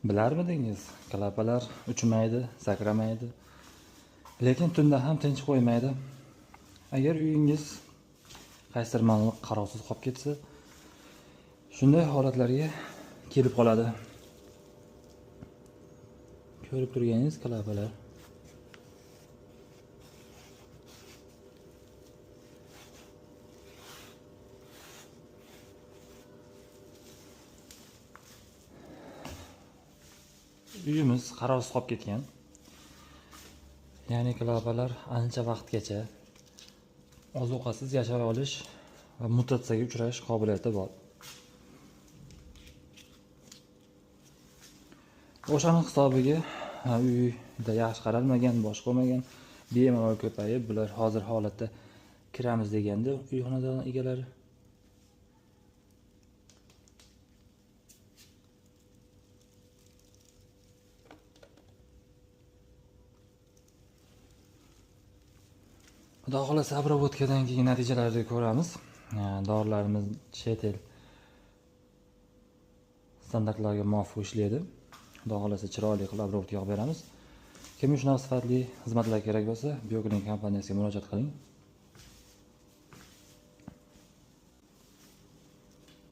Bilarmidingiz, klapalar uchmaydi, sakramaydi, lekin tunda ham tinch qo'ymaydi. Agar uyingiz qaysidir ma'noda qarovsiz qolib ketsa, shunday holatlarga kelib qoladi. Ko'rib turganingiz klapalar. Uyimiz qarovsiz qolib ketgan. Ya'ni klapalar ancha vaqtgacha ozuqasiz yashay olish va mutatsiyaga uchrash qobiliyati bor. O'shaning hisobiga uyda yaxshi qaralmagan, bosh qo'ymagan, bemalol ko'payib, bular hozir holatda kiramiz deganda uy xonadon egalari Xudo xolasa obработкаdan keyin natijalarni ko'ramiz. Dorilarimiz chet el standartlarga muvofiq ishlaydi. Xudo xolasa chiroyli qilib obработка qilib beramiz. Kimga shunaqa sifatli xizmatlar kerak bo'lsa, Bioklinik kompaniyasiga murojaat qiling.